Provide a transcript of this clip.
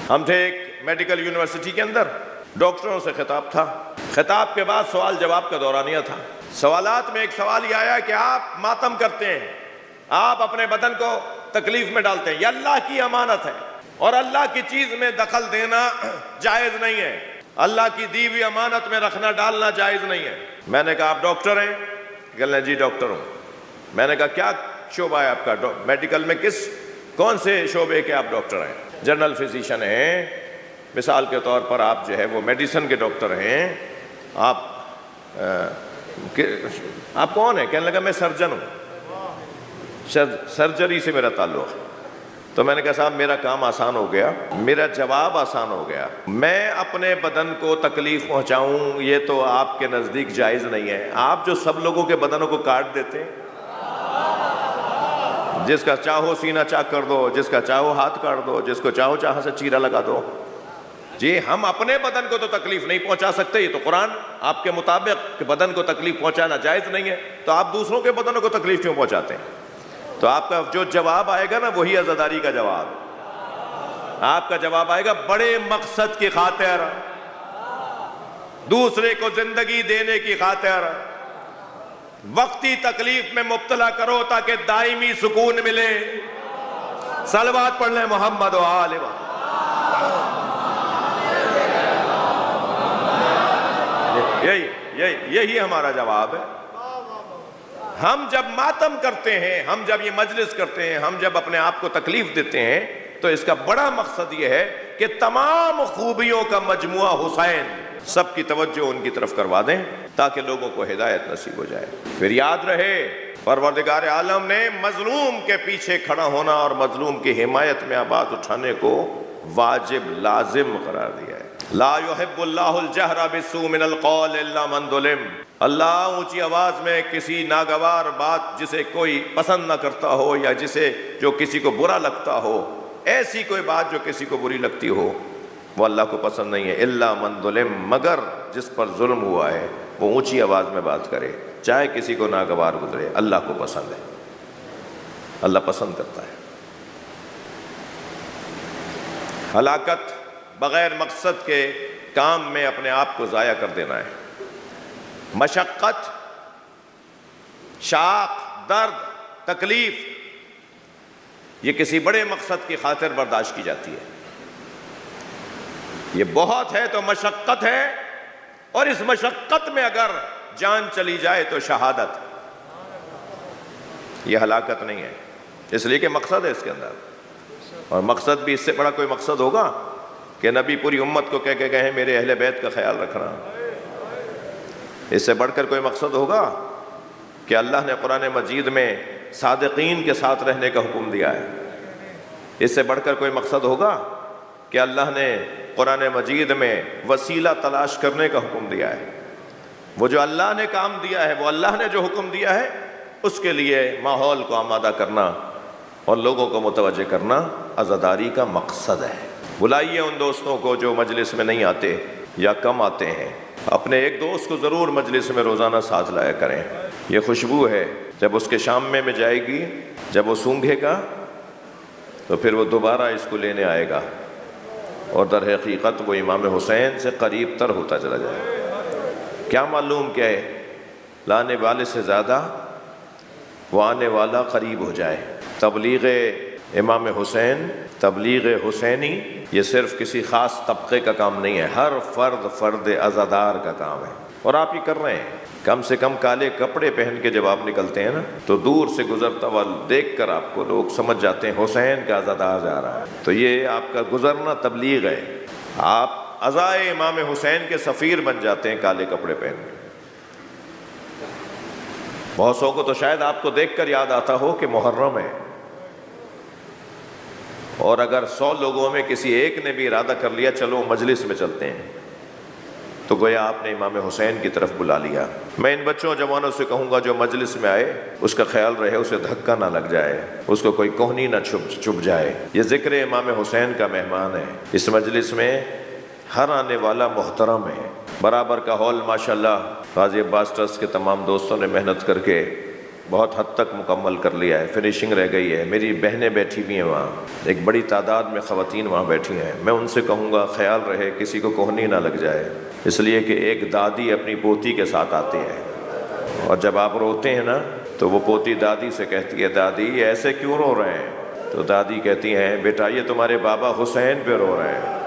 ہم تھے ایک میڈیکل یونیورسٹی کے اندر، ڈاکٹروں سے خطاب تھا، خطاب کے بعد سوال جواب کا دورانیہ تھا۔ سوالات میں ایک سوال یہ آیا کہ آپ ماتم کرتے ہیں، آپ اپنے بدن کو تکلیف میں ڈالتے ہیں، یہ اللہ کی امانت ہے اور اللہ کی چیز میں دخل دینا جائز نہیں ہے، اللہ کی دی ہوئی امانت میں رکھنا ڈالنا جائز نہیں ہے۔ میں نے کہا آپ ڈاکٹر ہیں؟ کہنے لگے جی ڈاکٹر ہوں۔ میں نے کہا کیا شعبہ ہے آپ کا؟ میڈیکل میں کون سے شعبے کے آپ ڈاکٹر ہیں؟ جنرل فزیشین ہیں، مثال کے طور پر آپ جو ہے وہ میڈیسن کے ڈاکٹر ہیں۔ آپ کون ہیں؟ کہنے لگا میں سرجن ہوں، سرجری سے میرا تعلق ہے۔ تو میں نے کہا صاحب میرا کام آسان ہو گیا، میرا جواب آسان ہو گیا، میں اپنے بدن کو تکلیف پہنچاؤں یہ تو آپ کے نزدیک جائز نہیں ہے، آپ جو سب لوگوں کے بدنوں کو کاٹ دیتے ہیں، جس کا چاہو سینہ چاک کر دو، جس کا چاہو ہاتھ کاٹ دو، جس کو چاہو چاہاں سے چیرا لگا دو، جی ہم اپنے بدن کو تو تکلیف نہیں پہنچا سکتے، یہ تو قرآن آپ کے مطابق کہ بدن کو تکلیف پہنچانا جائز نہیں ہے، تو آپ دوسروں کے بدنوں کو تکلیف کیوں پہنچاتے ہیں؟ تو آپ کا جو جواب آئے گا نا وہی عزاداری کا جواب، آپ کا جواب آئے گا بڑے مقصد کی خاطر، دوسرے کو زندگی دینے کی خاطر وقتی تکلیف میں مبتلا کرو تاکہ دائمی سکون ملے۔ صلوات پڑھ لیں محمد و آل محمد۔ یہی ہمارا جواب ہے۔ ہم جب ماتم کرتے ہیں، ہم جب یہ مجلس کرتے ہیں، ہم جب اپنے آپ کو تکلیف دیتے ہیں تو اس کا بڑا مقصد یہ ہے کہ تمام خوبیوں کا مجموعہ حسین سب کی توجہ ان کی طرف کروا دیں تاکہ لوگوں کو ہدایت نصیب ہو جائے۔ پھر یاد رہے پروردگار عالم نے مظلوم کے پیچھے کھڑا ہونا اور مظلوم کی حمایت میں آواز اٹھانے کو واجب لازم قرار دیا ہے۔ لا يحب اللہ الجہر بالسوء من القول الا من ظلم۔ اللہ اونچی آواز میں کسی ناگوار بات جسے کوئی پسند نہ کرتا ہو یا جو کسی کو برا لگتا ہو، ایسی کوئی بات جو کسی کو بری لگتی ہو وہ اللہ کو پسند نہیں ہے۔ الا من ظلم، مگر جس پر ظلم ہوا ہے وہ اونچی آواز میں بات کرے، چاہے کسی کو ناگوار گزرے، اللہ کو پسند ہے، اللہ پسند کرتا ہے۔ ہلاکت بغیر مقصد کے کام میں اپنے آپ کو ضائع کر دینا ہے۔ مشقت، شاق، درد، تکلیف یہ کسی بڑے مقصد کی خاطر برداشت کی جاتی ہے۔ یہ بہت ہے تو مشقت ہے، اور اس مشقت میں اگر جان چلی جائے تو شہادت، یہ ہلاکت نہیں ہے، اس لیے کہ مقصد ہے اس کے اندر۔ اور مقصد بھی اس سے بڑا کوئی مقصد ہوگا کہ نبی پوری امت کو کہہ کے گئے ہیں میرے اہل بیت کا خیال رکھنا، اس سے بڑھ کر کوئی مقصد ہوگا کہ اللہ نے قرآن مجید میں صادقین کے ساتھ رہنے کا حکم دیا ہے؟ اس سے بڑھ کر کوئی مقصد ہوگا کہ اللہ نے قرآن مجید میں وسیلہ تلاش کرنے کا حکم دیا ہے؟ وہ جو اللہ نے کام دیا ہے، وہ اللہ نے جو حکم دیا ہے، اس کے لیے ماحول کو آمادہ کرنا اور لوگوں کو متوجہ کرنا عزاداری کا مقصد ہے۔ بلائیے ان دوستوں کو جو مجلس میں نہیں آتے یا کم آتے ہیں، اپنے ایک دوست کو ضرور مجلس میں روزانہ ساتھ لایا کریں۔ یہ خوشبو ہے، جب اس کے شام میں جائے گی، جب وہ سونگھے گا تو پھر وہ دوبارہ اس کو لینے آئے گا، اور در حقیقت وہ امام حسین سے قریب تر ہوتا چلا جائے گا۔ کیا معلوم کہ لانے والے سے زیادہ وہ آنے والا قریب ہو جائے۔ تبلیغ امام حسین، تبلیغ حسینی، یہ صرف کسی خاص طبقے کا کام نہیں ہے، ہر فرد عزادار کا کام ہے، اور آپ یہ کر رہے ہیں۔ کم سے کم کالے کپڑے پہن کے جب آپ نکلتے ہیں نا تو دور سے گزرتا ہوا دیکھ کر آپ کو لوگ سمجھ جاتے ہیں حسین کا عزادار جا رہا ہے، تو یہ آپ کا گزرنا تبلیغ ہے، آپ عزائے امام حسین کے سفیر بن جاتے ہیں کالے کپڑے پہن کے۔ بہت سو کو تو شاید آپ کو دیکھ کر یاد آتا ہو کہ محرم ہے، اور اگر 100 لوگوں میں کسی ایک نے بھی ارادہ کر لیا چلو مجلس میں چلتے ہیں تو گویا آپ نے امام حسین کی طرف بلا لیا۔ میں ان بچوں جوانوں سے کہوں گا جو مجلس میں آئے اس کا خیال رہے اسے دھکا نہ لگ جائے، اس کو کوئی کوہنی نہ چبھ جائے۔ یہ ذکر امام حسین کا مہمان ہے، اس مجلس میں ہر آنے والا محترم ہے۔ برابر کا ہال ماشاءاللہ غازی عباس ٹرسٹ کے تمام دوستوں نے محنت کر کے بہت حد تک مکمل کر لیا ہے، فنیشنگ رہ گئی ہے۔ میری بہنیں بیٹھی بھی ہیں وہاں، ایک بڑی تعداد میں خواتین وہاں بیٹھی ہیں۔ میں ان سے کہوں گا خیال رہے کسی کو کوہنی نہ لگ جائے، اس لیے کہ ایک دادی اپنی پوتی کے ساتھ آتی ہے، اور جب آپ روتے ہیں نا تو وہ پوتی دادی سے کہتی ہے دادی ایسے کیوں رو رہے ہیں؟ تو دادی کہتی ہیں بیٹا یہ تمہارے بابا حسین پہ رو رہے ہیں۔